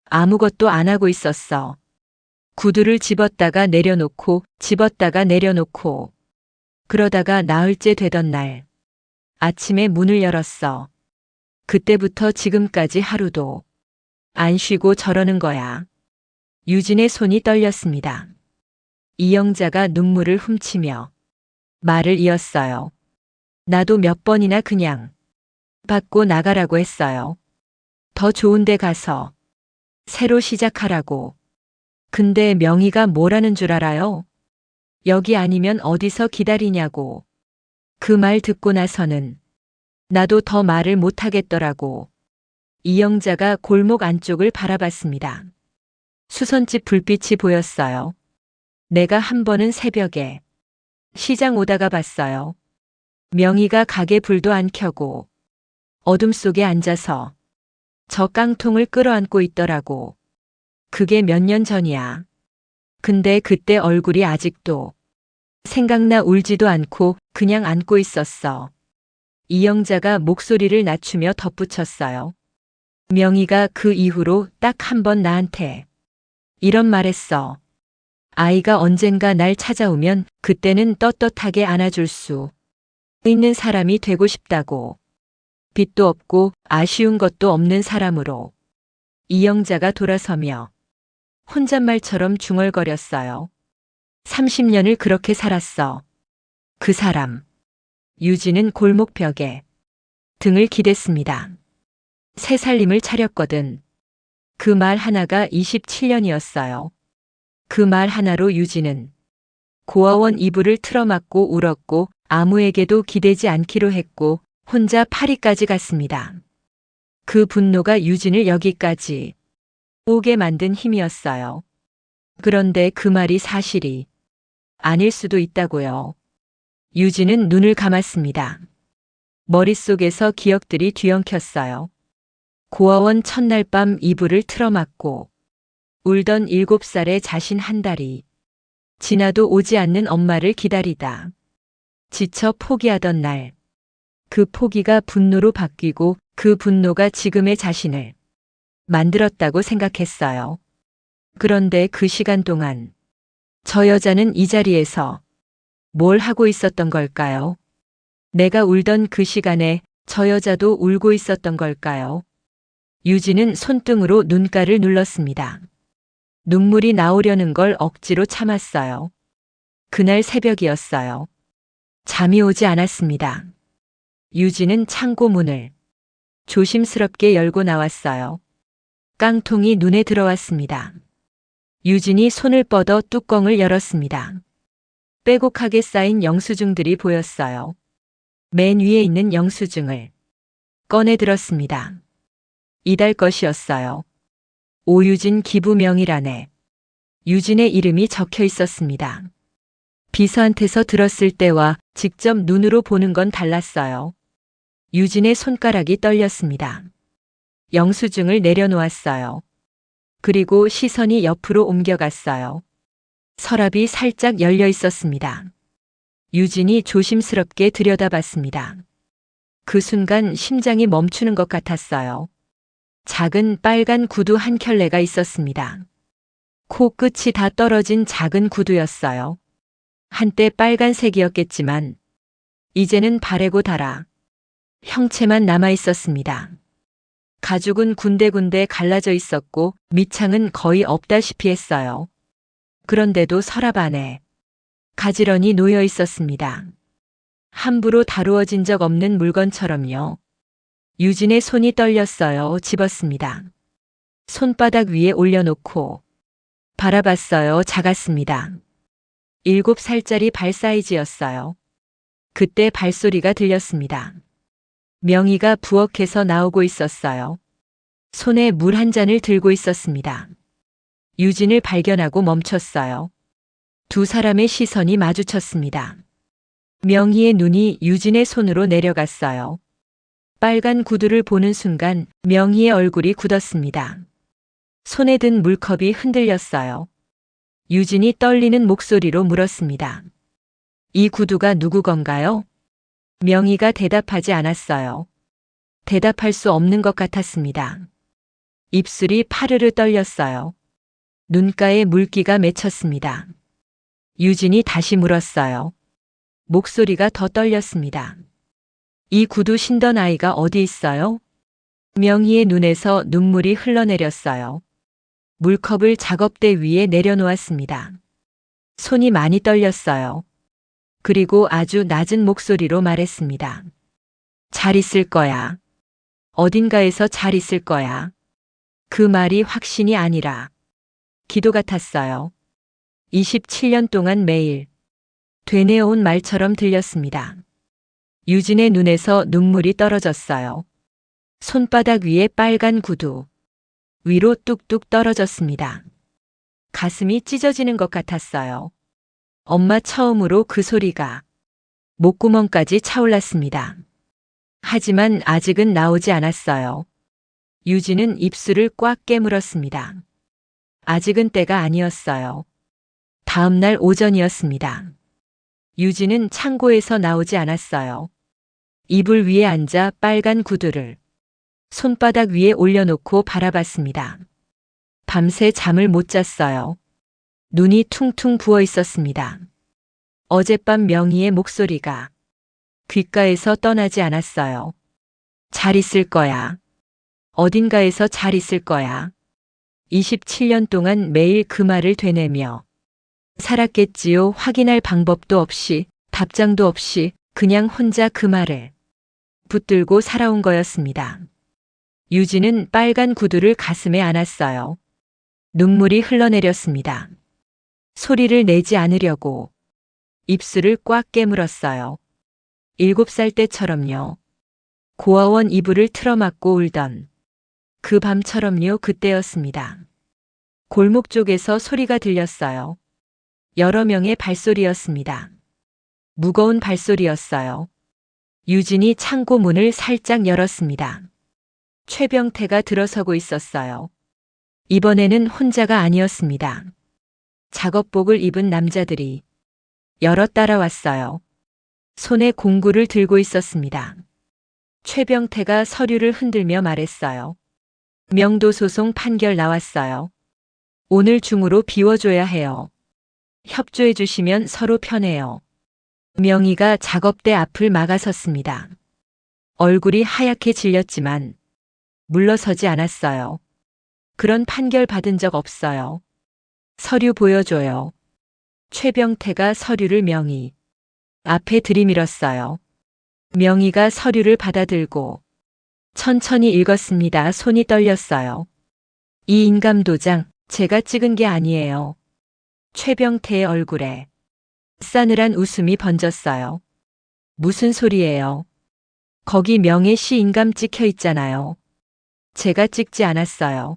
S2: 아무것도 안 하고 있었어. 구두를 집었다가 내려놓고 집었다가 내려놓고 그러다가 나흘째 되던 날 아침에 문을 열었어. 그때부터 지금까지 하루도 안 쉬고 저러는 거야. 유진의 손이 떨렸습니다. 이영자가 눈물을 훔치며 말을 이었어요. 나도 몇 번이나 그냥 받고 나가라고 했어요. 더 좋은 데 가서 새로 시작하라고. 근데 명희가 뭐라는 줄 알아요? 여기 아니면 어디서 기다리냐고. 그 말 듣고 나서는 나도 더 말을 못하겠더라고. 이영자가 골목 안쪽을 바라봤습니다. 수선집 불빛이 보였어요. 내가 한 번은 새벽에 시장 오다가 봤어요. 명희가 가게 불도 안 켜고 어둠 속에 앉아서 저 깡통을 끌어안고 있더라고. 그게 몇 년 전이야. 근데 그때 얼굴이 아직도 생각나 울지도 않고 그냥 안고 있었어. 이영자가 목소리를 낮추며 덧붙였어요. 명희가 그 이후로 딱 한 번 나한테 이런 말했어. 아이가 언젠가 날 찾아오면 그때는 떳떳하게 안아줄 수 있는 사람이 되고 싶다고. 빚도 없고 아쉬운 것도 없는 사람으로. 이영자가 돌아서며 혼잣말처럼 중얼거렸어요. 30년을 그렇게 살았어. 그 사람. 유진은 골목벽에 등을 기댔습니다. 새 살림을 차렸거든. 그 말 하나가 27년이었어요. 그 말 하나로 유진은 고아원 이불을 틀어막고 울었고 아무에게도 기대지 않기로 했고 혼자 파리까지 갔습니다. 그 분노가 유진을 여기까지 오게 만든 힘이었어요. 그런데 그 말이 사실이 아닐 수도 있다고요. 유진은 눈을 감았습니다. 머릿속에서 기억들이 뒤엉켰어요. 고아원 첫날 밤 이불을 틀어막고 울던 7살의 자신 한 달이 지나도 오지 않는 엄마를 기다리다 지쳐 포기하던 날, 그 포기가 분노로 바뀌고 그 분노가 지금의 자신을 만들었다고 생각했어요. 그런데 그 시간 동안 저 여자는 이 자리에서 뭘 하고 있었던 걸까요? 내가 울던 그 시간에 저 여자도 울고 있었던 걸까요? 유진은 손등으로 눈가를 눌렀습니다. 눈물이 나오려는 걸 억지로 참았어요. 그날 새벽이었어요. 잠이 오지 않았습니다. 유진은 창고 문을 조심스럽게 열고 나왔어요. 깡통이 눈에 들어왔습니다. 유진이 손을 뻗어 뚜껑을 열었습니다. 빼곡하게 쌓인 영수증들이 보였어요. 맨 위에 있는 영수증을 꺼내 들었습니다. 이달 것이었어요. 오유진 기부 명의란에 유진의 이름이 적혀 있었습니다. 비서한테서 들었을 때와 직접 눈으로 보는 건 달랐어요. 유진의 손가락이 떨렸습니다. 영수증을 내려놓았어요. 그리고 시선이 옆으로 옮겨갔어요. 서랍이 살짝 열려 있었습니다. 유진이 조심스럽게 들여다봤습니다. 그 순간 심장이 멈추는 것 같았어요. 작은 빨간 구두 한 켤레가 있었습니다. 코끝이 다 떨어진 작은 구두였어요. 한때 빨간색이었겠지만 이제는 바래고 닳아 형체만 남아 있었습니다. 가죽은 군데군데 갈라져 있었고 밑창은 거의 없다시피 했어요. 그런데도 서랍 안에 가지런히 놓여 있었습니다. 함부로 다루어진 적 없는 물건처럼요. 유진의 손이 떨렸어요. 집었습니다. 손바닥 위에 올려놓고 바라봤어요. 작았습니다. 7살짜리 발 사이즈였어요. 그때 발소리가 들렸습니다. 명희가 부엌에서 나오고 있었어요. 손에 물 한 잔을 들고 있었습니다. 유진을 발견하고 멈췄어요. 두 사람의 시선이 마주쳤습니다. 명희의 눈이 유진의 손으로 내려갔어요. 빨간 구두를 보는 순간 명희의 얼굴이 굳었습니다. 손에 든 물컵이 흔들렸어요. 유진이 떨리는 목소리로 물었습니다. 이 구두가 누구 건가요? 명희가 대답하지 않았어요. 대답할 수 없는 것 같았습니다. 입술이 파르르 떨렸어요. 눈가에 물기가 맺혔습니다. 유진이 다시 물었어요. 목소리가 더 떨렸습니다. 이 구두 신던 아이가 어디 있어요? 명희의 눈에서 눈물이 흘러내렸어요. 물컵을 작업대 위에 내려놓았습니다. 손이 많이 떨렸어요. 그리고 아주 낮은 목소리로 말했습니다. 잘 있을 거야. 어딘가에서 잘 있을 거야. 그 말이 확신이 아니라 기도 같았어요. 27년 동안 매일 되뇌어온 말처럼 들렸습니다. 유진의 눈에서 눈물이 떨어졌어요. 손바닥 위에 빨간 구두. 위로 뚝뚝 떨어졌습니다. 가슴이 찢어지는 것 같았어요. 엄마 처음으로 그 소리가 목구멍까지 차올랐습니다. 하지만 아직은 나오지 않았어요. 유진은 입술을 꽉 깨물었습니다. 아직은 때가 아니었어요. 다음 날 오전이었습니다. 유진은 창고에서 나오지 않았어요. 이불 위에 앉아 빨간 구두를 손바닥 위에 올려놓고 바라봤습니다. 밤새 잠을 못 잤어요. 눈이 퉁퉁 부어 있었습니다. 어젯밤 명희의 목소리가 귓가에서 떠나지 않았어요. 잘 있을 거야. 어딘가에서 잘 있을 거야. 27년 동안 매일 그 말을 되뇌며 살았겠지요. 확인할 방법도 없이, 답장도 없이 그냥 혼자 그 말을 붙들고 살아온 거였습니다. 유진은 빨간 구두를 가슴에 안았어요. 눈물이 흘러내렸습니다. 소리를 내지 않으려고 입술을 꽉 깨물었어요. 7살 때처럼요. 고아원 이불을 틀어막고 울던 그 밤처럼요. 그때였습니다. 골목 쪽에서 소리가 들렸어요. 여러 명의 발소리였습니다. 무거운 발소리였어요. 유진이 창고 문을 살짝 열었습니다. 최병태가 들어서고 있었어요. 이번에는 혼자가 아니었습니다. 작업복을 입은 남자들이 여러 따라왔어요. 손에 공구를 들고 있었습니다. 최병태가 서류를 흔들며 말했어요. 명도소송 판결 나왔어요. 오늘 중으로 비워줘야 해요. 협조해 주시면 서로 편해요. 명희가 작업대 앞을 막아섰습니다. 얼굴이 하얗게 질렸지만 물러서지 않았어요. 그런 판결 받은 적 없어요. 서류 보여줘요. 최병태가 서류를 명희 앞에 들이밀었어요. 명희가 서류를 받아들고 천천히 읽었습니다. 손이 떨렸어요. 이 인감도장 제가 찍은 게 아니에요. 최병태의 얼굴에 싸늘한 웃음이 번졌어요. 무슨 소리예요? 거기 명예 씨 인감 찍혀 있잖아요. 제가 찍지 않았어요.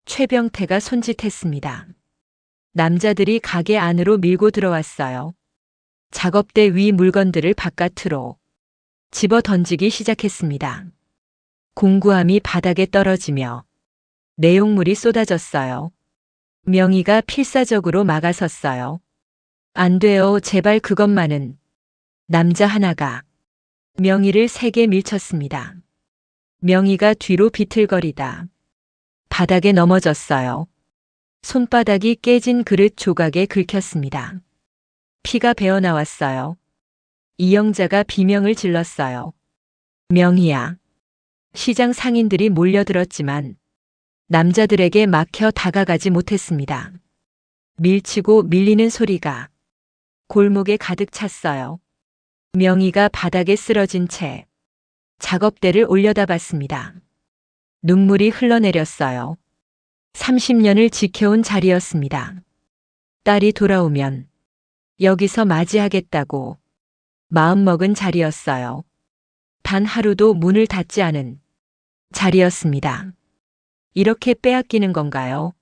S2: 최병태가 손짓했습니다. 남자들이 가게 안으로 밀고 들어왔어요. 작업대 위 물건들을 바깥으로 집어 던지기 시작했습니다. 공구함이 바닥에 떨어지며 내용물이 쏟아졌어요. 명희가 필사적으로 막아섰어요. 안 돼요. 제발 그것만은. 남자 하나가 명희를 세게 밀쳤습니다. 명희가 뒤로 비틀거리다 바닥에 넘어졌어요. 손바닥이 깨진 그릇 조각에 긁혔습니다. 피가 배어나왔어요. 이영자가 비명을 질렀어요. 명희야. 시장 상인들이 몰려들었지만 남자들에게 막혀 다가가지 못했습니다. 밀치고 밀리는 소리가 골목에 가득 찼어요. 명희가 바닥에 쓰러진 채 작업대를 올려다 봤습니다. 눈물이 흘러내렸어요. 30년을 지켜온 자리였습니다. 딸이 돌아오면 여기서 맞이하겠다고 마음먹은 자리였어요. 단 하루도 문을 닫지 않은 자리였습니다. 이렇게 빼앗기는 건가요?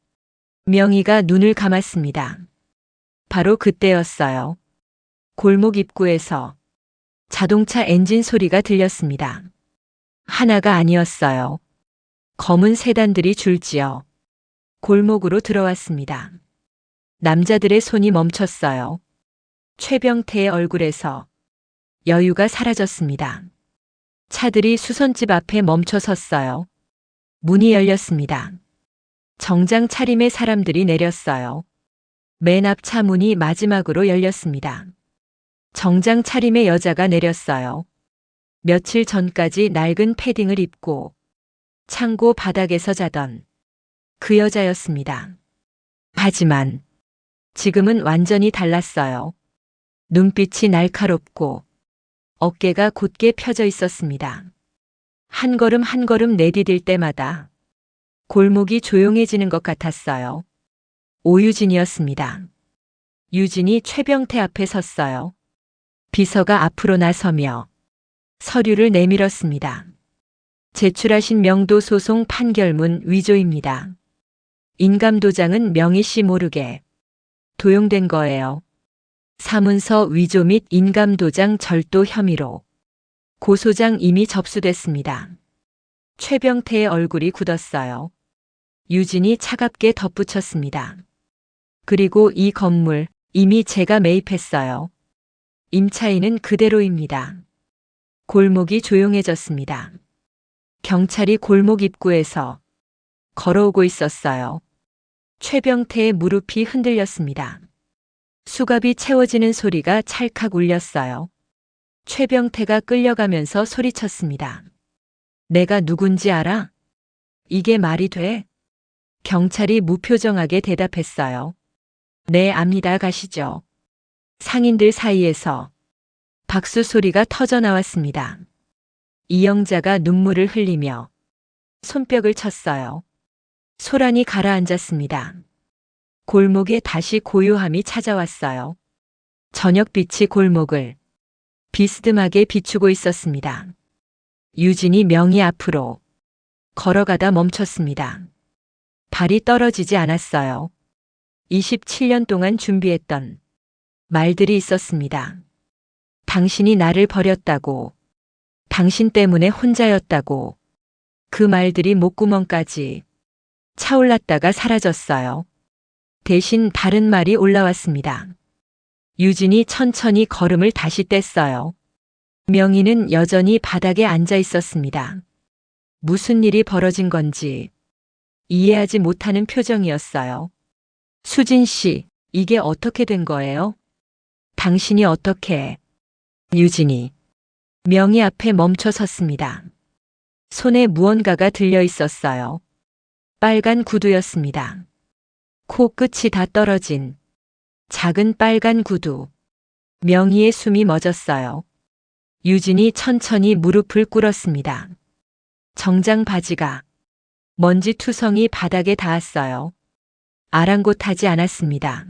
S2: 명희가 눈을 감았습니다. 바로 그때였어요. 골목 입구에서 자동차 엔진 소리가 들렸습니다. 하나가 아니었어요. 검은 세단들이 줄지어 골목으로 들어왔습니다. 남자들의 손이 멈췄어요. 최병태의 얼굴에서 여유가 사라졌습니다. 차들이 수선집 앞에 멈춰 섰어요. 문이 열렸습니다. 정장 차림의 사람들이 내렸어요. 맨 앞 차 문이 마지막으로 열렸습니다. 정장 차림의 여자가 내렸어요. 며칠 전까지 낡은 패딩을 입고 창고 바닥에서 자던 그 여자였습니다. 하지만 지금은 완전히 달랐어요. 눈빛이 날카롭고 어깨가 곧게 펴져 있었습니다. 한 걸음 한 걸음 내디딜 때마다 골목이 조용해지는 것 같았어요. 오유진이었습니다. 유진이 최병태 앞에 섰어요. 비서가 앞으로 나서며 서류를 내밀었습니다. 제출하신 명도 소송 판결문 위조입니다. 인감도장은 명의 씨 모르게 도용된 거예요. 사문서 위조 및 인감도장 절도 혐의로 고소장 이미 접수됐습니다. 최병태의 얼굴이 굳었어요. 유진이 차갑게 덧붙였습니다. 그리고 이 건물 이미 제가 매입했어요. 임차인은 그대로입니다. 골목이 조용해졌습니다. 경찰이 골목 입구에서 걸어오고 있었어요. 최병태의 무릎이 흔들렸습니다. 수갑이 채워지는 소리가 찰칵 울렸어요. 최병태가 끌려가면서 소리쳤습니다. 내가 누군지 알아? 이게 말이 돼? 경찰이 무표정하게 대답했어요. 네, 압니다. 가시죠. 상인들 사이에서 박수 소리가 터져 나왔습니다. 이영자가 눈물을 흘리며 손뼉을 쳤어요. 소란이 가라앉았습니다. 골목에 다시 고요함이 찾아왔어요. 저녁빛이 골목을 비스듬하게 비추고 있었습니다. 유진이 명의 앞으로 걸어가다 멈췄습니다. 발이 떨어지지 않았어요. 27년 동안 준비했던 말들이 있었습니다. 당신이 나를 버렸다고, 당신 때문에 혼자였다고, 그 말들이 목구멍까지 차올랐다가 사라졌어요. 대신 다른 말이 올라왔습니다. 유진이 천천히 걸음을 다시 뗐어요. 명희는 여전히 바닥에 앉아 있었습니다. 무슨 일이 벌어진 건지 이해하지 못하는 표정이었어요. 수진 씨, 이게 어떻게 된 거예요? 당신이 어떻게... 유진이 명희 앞에 멈춰 섰습니다. 손에 무언가가 들려 있었어요. 빨간 구두였습니다. 코끝이 다 떨어진 작은 빨간 구두. 명희의 숨이 멎었어요. 유진이 천천히 무릎을 꿇었습니다. 정장 바지가 먼지 투성이 바닥에 닿았어요. 아랑곳하지 않았습니다.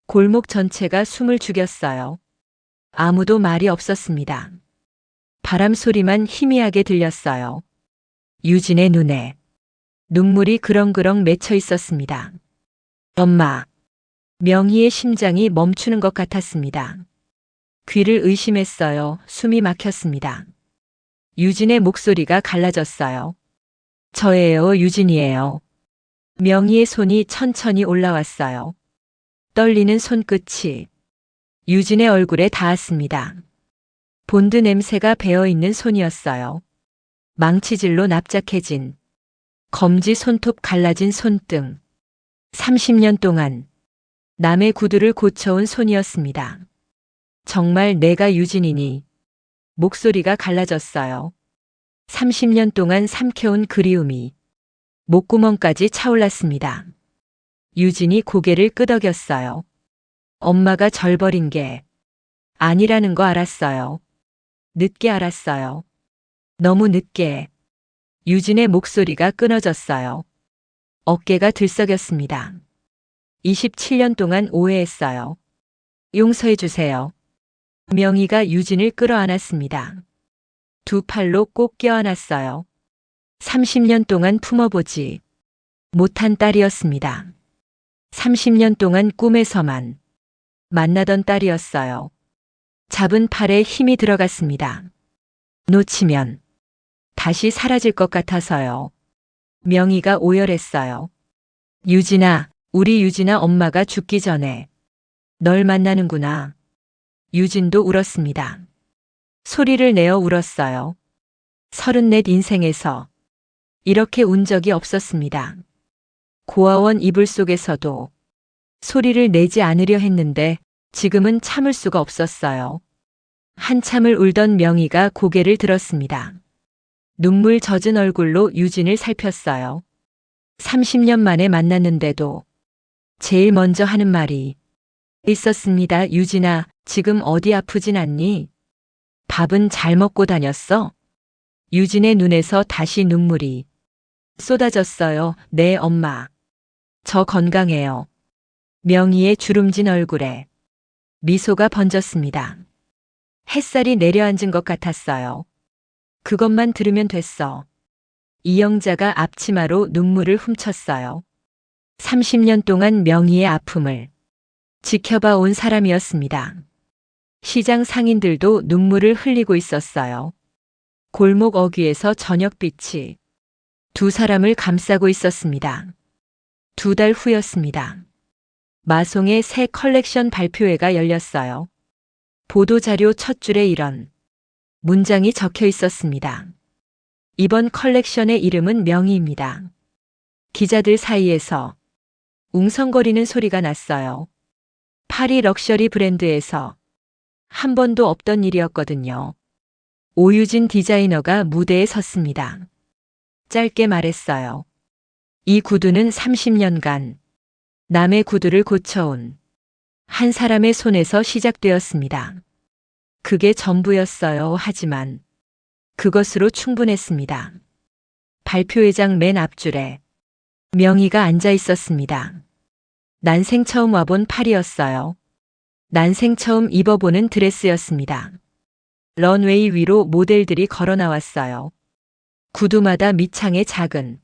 S2: 골목 전체가 숨을 죽였어요. 아무도 말이 없었습니다. 바람 소리만 희미하게 들렸어요. 유진의 눈에 눈물이 그렁그렁 맺혀 있었습니다. 엄마. 명희의 심장이 멈추는 것 같았습니다. 귀를 의심했어요. 숨이 막혔습니다. 유진의 목소리가 갈라졌어요. 저예요, 유진이에요. 명희의 손이 천천히 올라왔어요. 떨리는 손끝이 유진의 얼굴에 닿았습니다. 본드 냄새가 배어있는 손이었어요. 망치질로 납작해진 검지 손톱 갈라진 손등. 30년 동안 남의 구두를 고쳐온 손이었습니다. 정말 내가 유진이니? 목소리가 갈라졌어요. 30년 동안 삼켜온 그리움이 목구멍까지 차올랐습니다. 유진이 고개를 끄덕였어요. 엄마가 절 버린 게 아니라는 거 알았어요. 늦게 알았어요. 너무 늦게. 유진의 목소리가 끊어졌어요. 어깨가 들썩였습니다. 27년 동안 오해했어요. 용서해 주세요. 명희가 유진을 끌어안았습니다. 두 팔로 꼭 껴안았어요. 30년 동안 품어보지 못한 딸이었습니다. 30년 동안 꿈에서만 만나던 딸이었어요. 잡은 팔에 힘이 들어갔습니다. 놓치면 다시 사라질 것 같아서요. 명희가 오열했어요. 유진아, 우리 유진아 엄마가 죽기 전에 널 만나는구나. 유진도 울었습니다. 소리를 내어 울었어요. 34 인생에서 이렇게 운 적이 없었습니다. 고아원 이불 속에서도 소리를 내지 않으려 했는데 지금은 참을 수가 없었어요. 한참을 울던 명희가 고개를 들었습니다. 눈물 젖은 얼굴로 유진을 살폈어요. 30년 만에 만났는데도 제일 먼저 하는 말이 있었습니다. 유진아, 지금 어디 아프진 않니? 밥은 잘 먹고 다녔어? 유진의 눈에서 다시 눈물이 쏟아졌어요. 네, 엄마. 저 건강해요. 명희의 주름진 얼굴에 미소가 번졌습니다. 햇살이 내려앉은 것 같았어요. 그것만 들으면 됐어. 이영자가 앞치마로 눈물을 훔쳤어요. 30년 동안 명희의 아픔을 지켜봐 온 사람이었습니다. 시장 상인들도 눈물을 흘리고 있었어요. 골목 어귀에서 저녁빛이 두 사람을 감싸고 있었습니다. 2달 후였습니다. 마송의 새 컬렉션 발표회가 열렸어요. 보도자료 첫 줄에 이런 문장이 적혀 있었습니다. 이번 컬렉션의 이름은 명희입니다. 기자들 사이에서 웅성거리는 소리가 났어요. 파리 럭셔리 브랜드에서 한 번도 없던 일이었거든요. 오유진 디자이너가 무대에 섰습니다. 짧게 말했어요. 이 구두는 30년간 남의 구두를 고쳐온 한 사람의 손에서 시작되었습니다. 그게 전부였어요. 하지만 그것으로 충분했습니다. 발표회장 맨 앞줄에 명희가 앉아 있었습니다. 난생 처음 와본 파리였어요. 난생 처음 입어보는 드레스였습니다. 런웨이 위로 모델들이 걸어 나왔어요. 구두마다 밑창에 작은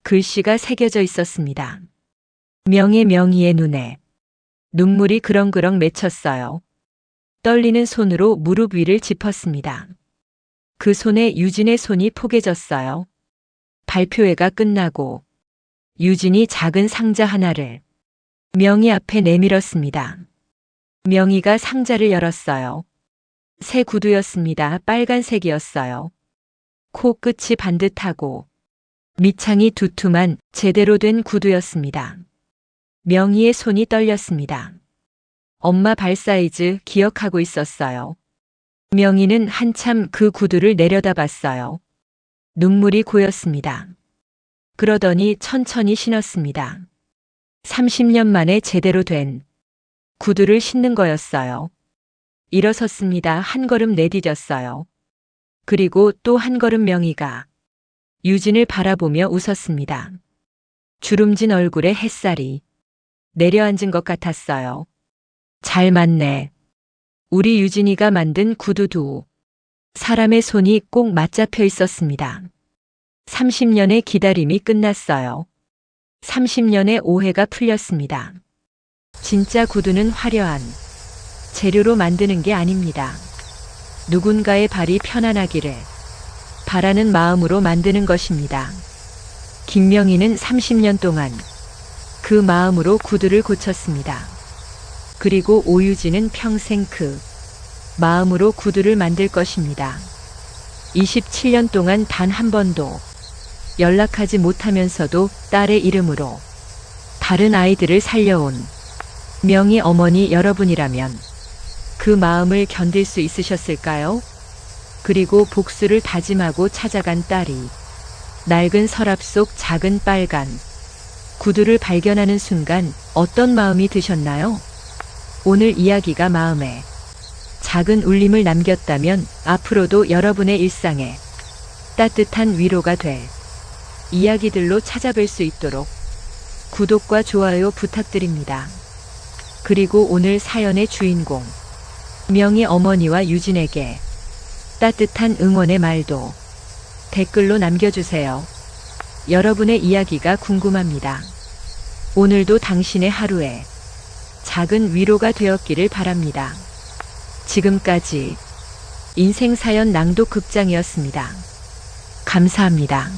S2: 글씨가 새겨져 있었습니다. 명희의 눈에 눈물이 그렁그렁 맺혔어요. 떨리는 손으로 무릎 위를 짚었습니다. 그 손에 유진의 손이 포개졌어요. 발표회가 끝나고 유진이 작은 상자 하나를 명희 앞에 내밀었습니다. 명희가 상자를 열었어요. 새 구두였습니다. 빨간색이었어요. 코끝이 반듯하고 밑창이 두툼한 제대로 된 구두였습니다. 명희의 손이 떨렸습니다. 엄마 발 사이즈 기억하고 있었어요. 명희는 한참 그 구두를 내려다봤어요. 눈물이 고였습니다. 그러더니 천천히 신었습니다. 30년 만에 제대로 된 구두를 신는 거였어요. 일어섰습니다. 한 걸음 내디뎠어요. 그리고 또 한 걸음 명희가 유진을 바라보며 웃었습니다. 주름진 얼굴에 햇살이 내려앉은 것 같았어요. 잘 맞네. 우리 유진이가 만든 구두도 사람의 손이 꼭 맞잡혀 있었습니다. 30년의 기다림이 끝났어요. 30년의 오해가 풀렸습니다. 진짜 구두는 화려한 재료로 만드는 게 아닙니다. 누군가의 발이 편안하기를 바라는 마음으로 만드는 것입니다. 김명희는 30년 동안 그 마음으로 구두를 고쳤습니다. 그리고 오유진은 평생 그 마음으로 구두를 만들 것입니다. 27년 동안 단 한 번도 연락하지 못하면서도 딸의 이름으로 다른 아이들을 살려온 명희 어머니 여러분이라면 그 마음을 견딜 수 있으셨을까요? 그리고 복수를 다짐하고 찾아간 딸이 낡은 서랍 속 작은 빨간 구두를 발견하는 순간 어떤 마음이 드셨나요? 오늘 이야기가 마음에 작은 울림을 남겼다면 앞으로도 여러분의 일상에 따뜻한 위로가 될 이야기들로 찾아뵐 수 있도록 구독과 좋아요 부탁드립니다. 그리고 오늘 사연의 주인공 명희 어머니와 유진에게 따뜻한 응원의 말도 댓글로 남겨주세요. 여러분의 이야기가 궁금합니다. 오늘도 당신의 하루에 작은 위로가 되었기를 바랍니다. 지금까지 인생사연 낭독극장이었습니다. 감사합니다.